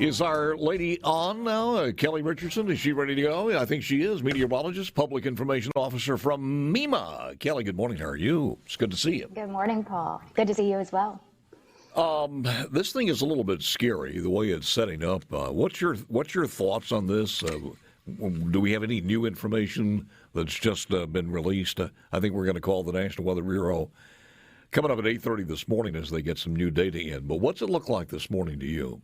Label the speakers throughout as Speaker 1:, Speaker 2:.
Speaker 1: Is our lady on now? Kelly Richardson, is she ready to go? I think she is. Meteorologist, Public Information Officer from MEMA. Kelly, good morning. How are you? It's good to see you.
Speaker 2: Good morning, Paul. Good to see you as well.
Speaker 1: This thing is a little bit scary, the way it's setting up. What's your thoughts on this? Do we have any new information that's just been released? I think we're going to call the National Weather Bureau coming up at 8:30 this morning as they get some new data in. But what's it look like this morning to you?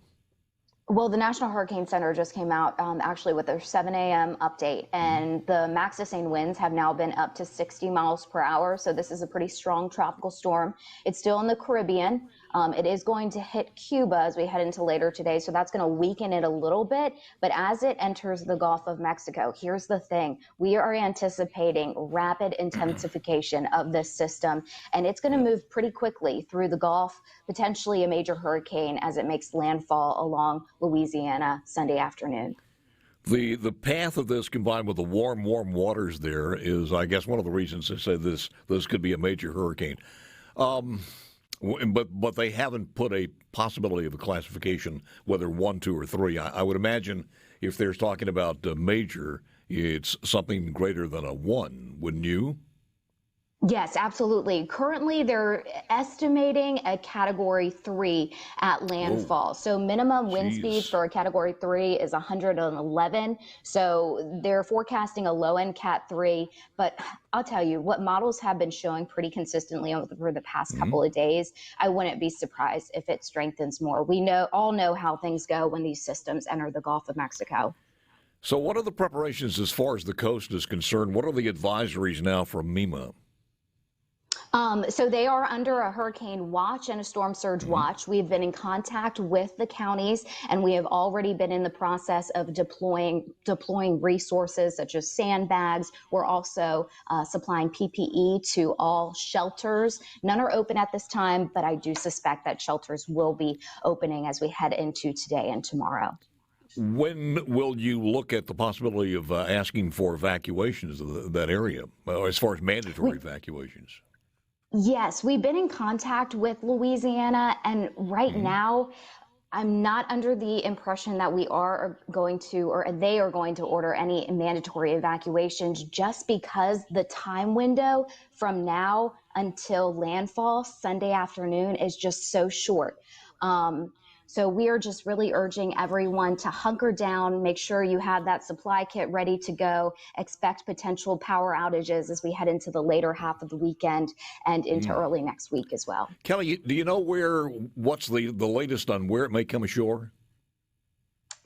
Speaker 2: Well, the National Hurricane Center just came out actually with their 7 a.m. update, and the max sustained winds have now been up to 60 miles per hour. So this is a pretty strong tropical storm. It's still in the Caribbean. It is going to hit Cuba as we head into later today, so that's going to weaken it a little bit. But as it enters the Gulf of Mexico, here's the thing. We are anticipating rapid intensification of this system, and it's going to move pretty quickly through the Gulf, potentially a major hurricane as it makes landfall along Louisiana Sunday afternoon.
Speaker 1: The path of this combined with the warm waters there is, I guess, one of the reasons they say this could be a major hurricane. But they haven't put a possibility of a classification, whether 1, 2, or 3. I would imagine if they're talking about major, it's something greater than a 1, wouldn't you?
Speaker 2: Yes, absolutely. Currently, they're estimating a Category 3 at landfall. So minimum wind speeds for a Category 3 is 111. So they're forecasting a low-end Cat 3. But I'll tell you, what models have been showing pretty consistently over the past couple of days, I wouldn't be surprised if it strengthens more. We all know how things go when these systems enter the Gulf of Mexico.
Speaker 1: So what are the preparations as far as the coast is concerned? What are the advisories now from MEMA?
Speaker 2: So they are under a hurricane watch and a storm surge watch. We've been in contact with the counties, and we have already been in the process of deploying resources such as sandbags. We're also supplying PPE to all shelters. None are open at this time, but I do suspect that shelters will be opening as we head into today and tomorrow.
Speaker 1: When will you look at the possibility of asking for evacuations of that area, as far as mandatory evacuations?
Speaker 2: Yes, we've been in contact with Louisiana, and right now, I'm not under the impression that we are going to, or they are going to order any mandatory evacuations, just because the time window from now until landfall Sunday afternoon is just so short. So we are just really urging everyone to hunker down, make sure you have that supply kit ready to go, expect potential power outages as we head into the later half of the weekend and into early next week as well.
Speaker 1: Kelly, do you know what's the latest on where it may come ashore?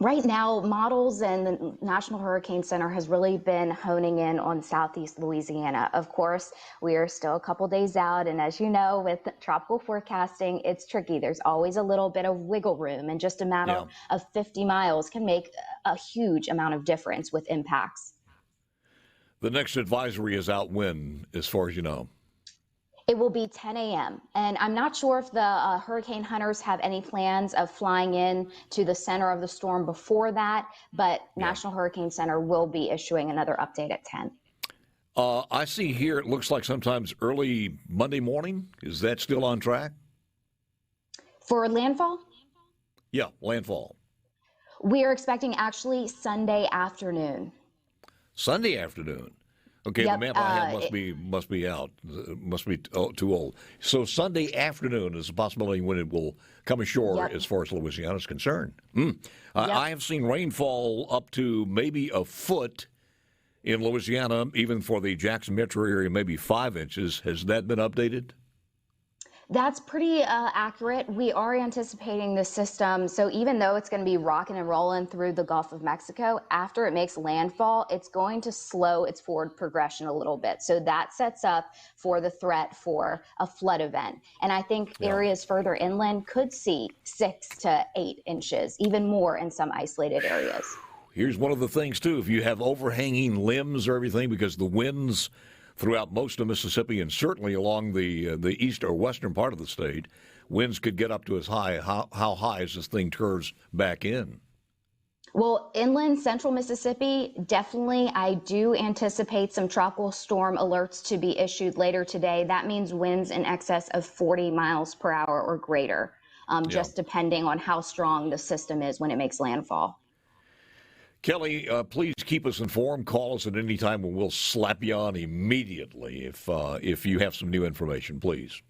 Speaker 2: Right now, models and the National Hurricane Center has really been honing in on southeast Louisiana. Of course, we are still a couple days out, and as you know, with tropical forecasting, it's tricky. There's always a little bit of wiggle room, and just a matter of 50 miles can make a huge amount of difference with impacts.
Speaker 1: The next advisory is out when, as far as you know?
Speaker 2: It will be 10 a.m. And I'm not sure if the hurricane hunters have any plans of flying in to the center of the storm before that, but National Hurricane Center will be issuing another update at 10.
Speaker 1: I see here it looks like sometimes early Monday morning. Is that still on track?
Speaker 2: For landfall?
Speaker 1: Yeah, landfall.
Speaker 2: We are expecting actually Sunday afternoon.
Speaker 1: Sunday afternoon. Okay, the map I have must be out. Must be too old. So Sunday afternoon is a possibility when it will come ashore as far as Louisiana is concerned. I have seen rainfall up to maybe a foot in Louisiana, even for the Jackson metro area, maybe 5 inches. Has that been updated?
Speaker 2: That's pretty accurate. We are anticipating the system. So even though it's going to be rocking and rolling through the Gulf of Mexico, after it makes landfall, it's going to slow its forward progression a little bit. So that sets up for the threat for a flood event. And I think areas further inland could see 6 to 8 inches, even more in some isolated areas.
Speaker 1: Here's one of the things, too. If you have overhanging limbs or everything, because the winds throughout most of Mississippi and certainly along the east or western part of the state, winds could get up to as high. How high as this thing curves back in?
Speaker 2: Well, inland central Mississippi, definitely, I do anticipate some tropical storm alerts to be issued later today. That means winds in excess of 40 miles per hour or greater. just depending on how strong the system is when it makes landfall.
Speaker 1: Kelly, please keep us informed. Call us at any time and we'll slap you on immediately if you have some new information, please.